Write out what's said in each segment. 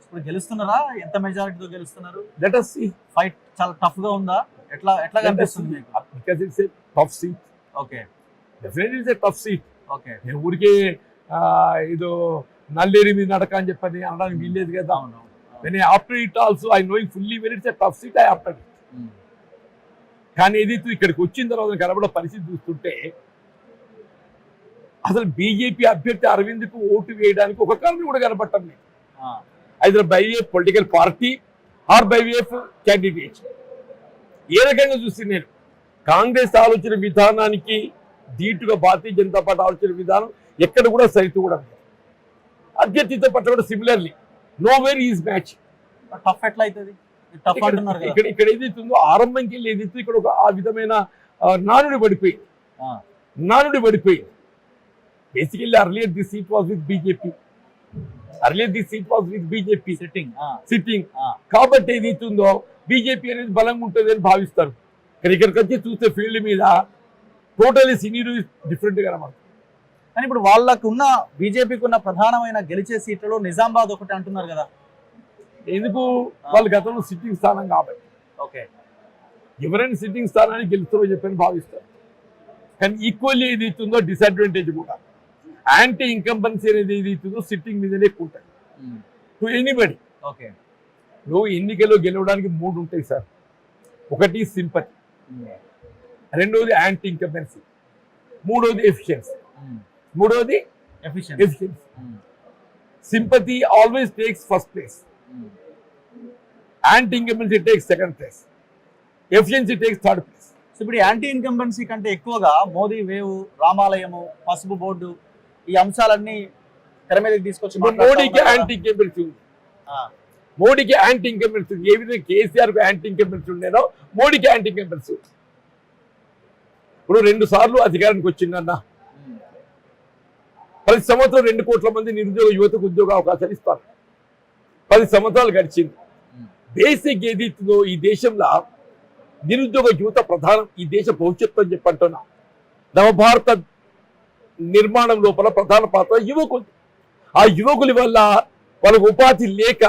ఇప్పుడు గెలుస్తున్నారా? ఎంత మెజారిటీతో గెలుస్తున్నారు? Let us see. ఫైట్ చాలా టఫ్ గా ఉందా? ఎట్లా ఎట్లా కనిపిస్తుంది మీకు? Because it's a tough seat. Okay Definitely it's a tough seat. Okay నేను ఊరికే ఏదో నల్లేరి మీద నడక అని చెప్పని అనడానికి వీల్లేదు కదా. అవును When I after it also, I knowing fully well it's a tough seat, I after it. కానీ ఏదైతే ఇక్కడికి వచ్చిన తర్వాత కనబడే పరిస్థితి చూస్తుంటే అసలు బీజేపీ అభ్యర్థి అరవింద్కు ఓటు వేయడానికి ఒక కారణం కూడా కనబడటం లేదు. Either by a political party or by way of candidate. ఏ రకంగా చూసి నేను కాంగ్రెస్ ఆలోచన విధానానికి ధీటుగా భారతీయ జనతా పార్టీ ఆలోచన విధానం ఎక్కడ కూడా సరితూ కూడా లేదు. అభ్యర్థితో పట్ల కూడా similarly know where is match. Tough ఎట్లా అవుతుంది? టఫ్ అంటున్నారు కదా. ఇక్కడ ఏదైతుందో ఆరంభంకి వెళ్ళి ఏదైతే ఇక్కడ ఒక ఆ విధమైన నానుడి పడిపోయింది. Basically earlier this seat was with BJP sitting కాబట్టి ఏదైతుందో బీజేపీ అనేది బలంగా ఉంటుంది అని భావిస్తారు. కానీ ఇక్కడికి వచ్చి చూస్తే ఫీల్డ్ మీద టోటలీ సీనియర్ డిఫరెంట్ గా కనబడుతుంది. కానీ ఇప్పుడు వాళ్ళకు ఉన్న బీజేపీకి ఉన్న ప్రధానమైన గెలిచే సీట్లలో నిజామాబాద్ ఒకటి అంటున్నారు కదా. ఎందుకు? వాళ్ళు గతంలో సిట్టింగ్ స్థానం కాబట్టి ఓకే ఎవరైనా సిట్టింగ్ స్థానాన్ని గెలుస్తారో చెప్పని భావిస్తారు. కానీ ఈక్వల్లీ ఏదైతుందో డిసడ్వాంటేజ్ కూడా యాంటీ ఇన్కంబెన్సీ అనేది ఏదైతుందో సిట్టింగ్ మీదనే ఎక్కువ ఉంటుంది టు ఎనీబడి. ఓకే నువ్వు ఎన్నికల్లో గెలవడానికి 3 ఉంటాయి సార్. ఒకటి సింపతి, రెండోది యాంటీ ఇన్కంబెన్సీ, మూడోది efficiency. Sympathy always takes first place, anti incumbency takes second place, efficiency takes third place. So ఇప్పుడు యాంటీ ఇన్కంబెన్సీ కంటే ఎక్కువగా మోదీ వేవ్, రామాలయము, పసుపు బోర్డు ఈ అంశాలన్నీ తెర మీదకి తీసుకొచ్చి మోడీకి యాంటీ ఇన్కంబెన్సీ ఉంది. మోడీకి యాంటీ ఇన్కంబెన్సీ ఏ విధంగా కేసీఆర్ యాంటీ ఇన్కంబెన్సీ ఉండేనో మోడీకి యాంటీ ఇన్కంబెన్సీ. ఇప్పుడు 2 సార్లు అధికారానికి వచ్చిందన్న 10 సంవత్సరాలు 2 కోట్ల మంది నిరుద్యోగ యువతకు ఉద్యోగ అవకాశాలు ఇస్తారు. 10 సంవత్సరాలు గడిచింది. బేసిక్ ఏదైతుందో ఈ దేశంలో నిరుద్యోగ యువత ప్రధానం, ఈ దేశ భవిష్యత్తు అని చెప్పంటున్నా. నవభారత నిర్మాణం లోపల ప్రధాన పాత్ర యువకులు. ఆ యువకుల వల్ల వాళ్ళకు ఉపాధి లేక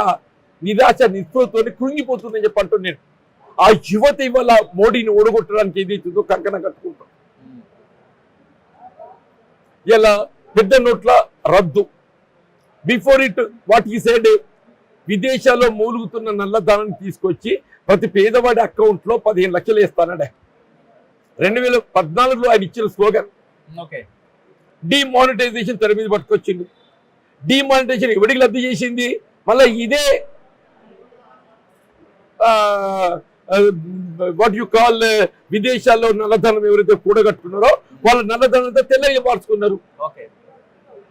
నిరాశ నిస్పృహతో కృంగిపోతుందని చెప్పంటున్నాను. ఆ యువత వల్ల మోడీని ఓడగొట్టడానికి ఏదైతుందో కంకణం కట్టుకుంటాం. ఇలా పెద్ద నోట్ల రద్దు, బిఫోర్ ఇట్ వాట్ ఈ సైడ్ విదేశాల్లో మూలుగుతున్న నల్లధనాన్ని తీసుకొచ్చి ప్రతి పేదవాడి అకౌంట్ లో 15 లక్షలు వేస్తానడే. 2014లో ఆయన ఇచ్చిన స్లోగన్. డిమానిటైజేషన్ తెర మీద పట్టుకొచ్చింది. డిమానిటైజేషన్ ఎవరికి రద్దు చేసింది? మళ్ళీ ఇదే వాట్ యు కాల్ విదేశాల్లో నల్లధనం ఎవరైతే కూడగట్టుకున్నారో వాళ్ళ నల్లధనంతో తెల్లగా మార్చుకున్నారు.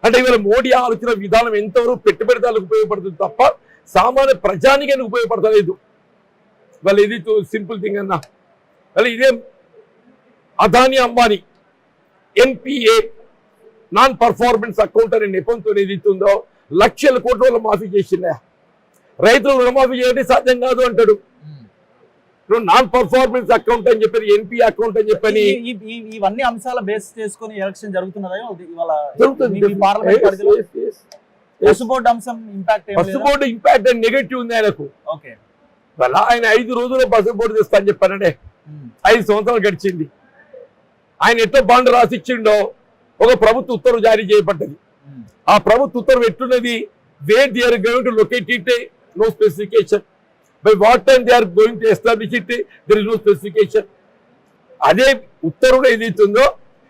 అంటే ఇవాళ మోడీ ఆలోచన విధానం ఎంతవరకు పెట్టుబడిదారులకు ఉపయోగపడుతుంది తప్ప సామాన్య ప్రజానికానికి ఉపయోగపడతలేదు. వాళ్ళు ఇది సింపుల్ థింగ్ అన్నా. వాళ్ళు ఇదే Adani Ambani NPA non performance account అనే నెపంతో ఏదైతుందో లక్షల కోట్ల మాఫీ చేసిందా. రైతులు రుణమాఫీ చేయడం సాధ్యం కాదు అంటాడు. నాన్ పర్ఫార్మెన్స్ అకౌంట్ అని చెప్పని, ఎన్పిఏ అకౌంట్ అని చెప్పని ఇవన్నీ అంశాల బేస్ చేసుకుని ఎలక్షన్ జరుగుతున్నదా? పసుబోర్డు ఇంపాక్ట్ నెగటివ్ ఉంది ఆయనకు. ఆయన 5 రోజుల్లో పసుబోర్డు తెస్తా అని చెప్పానంటే 5 సంవత్సరాలు గడిచింది. ఆయన ఎట్లా బాండ్ రాసిచ్చిండో ఒక ప్రభుత్వ ఉత్తర్వు జారీ చేయబడ్డది. ఆ ప్రభుత్వ ఉత్తర్వు ఎట్టున్నది? Where they are going to locate it, no specification. By what time they are going to establish it, there is no specification. అదే ఉత్తర్వులో ఏదైతుందో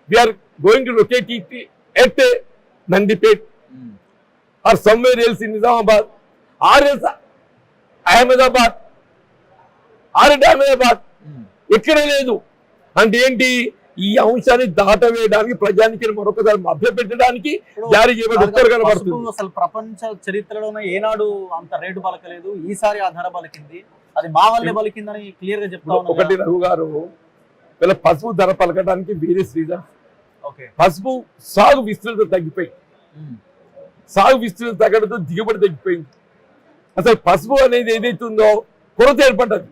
they are going to locate it at Nandipet or somewhere else in Nizamabad or else Ahmedabad ఎక్కడ లేదు. అంటే ఏంటి? ఈ అంశాన్ని దాటవేయడానికి, ప్రజానికి మరొకసారి మభ్యపెట్టడానికి జారీ చేయబడి ఉత్తర్వు కనబడుతుంది. అసలు ప్రపంచ చరిత్రలోనే ఏనాడు అంత రేటు పలకలేదు, ఈసారి ఆ ధర పలికింది. అది మా వల్లే పలికిందని క్లియర్ గా చెప్తా ఉన్నారు. ఒకటి రఘు గారు, వీళ్ళ పసుపు ధర పలకడానికి వేరే రీజన్. పసుపు సాగు విస్తృత తగ్గిపోయింది. సాగు విస్తృత తగ్గడంతో దిగుబడి తగ్గిపోయింది. అసలు పసుపు అనేది ఏదైతుందో కొరత ఏర్పడ్డది.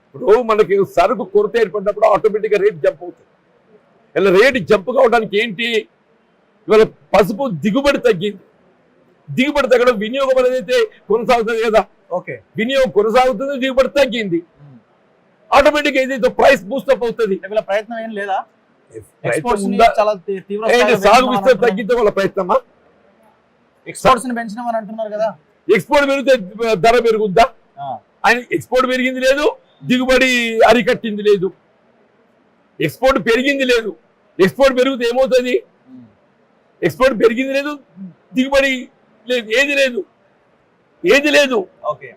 ఇప్పుడు మనకి సరుకు కొరత ఏర్పడినప్పుడు ఆటోమేటిక్గా రేట్ జంప్ అవుతుంది. ఇలా రేటు జంప్ కావడానికి ఏంటి? ఇవాళ పసుపు దిగుబడి తగ్గింది. దిగుబడి తగ్గడం, వినియోగం అనేది అయితే కొనసాగుతుంది కదా. ఓకే. వినియోగం కొనసాగుతుంది, దిగుబడి తగ్గింది, ఆటోమేటిక్ ఏదైతే ప్రైస్ బూస్టప్ అవుతుంది. వీళ్ళ ప్రయత్నం ఏం లేదా? ప్రయత్నం ఉందా? చాలా తీవ్ర సాగు విస్తరణ తగ్గితే వాళ్ళ ప్రయత్నమా? ఎక్స్పోర్ట్స్ ని పెంచినామని అంటున్నారు కదా. ఎక్స్పోర్ట్ పెరిగితే ధర పెరుగుద్దా? ఆయన ఎక్స్పోర్ట్ పెరిగింది లేదు, దిగుబడి అరికట్టింది లేదు. ఎక్స్పోర్ట్ పెరిగింది లేదు, ఎక్స్పోర్ట్ పెరిగితే ఏమవుతుంది? ఎక్స్పోర్ట్ పెరిగింది లేదు, దిగుబడి లేదు, ఏది లేదు. ఓకే.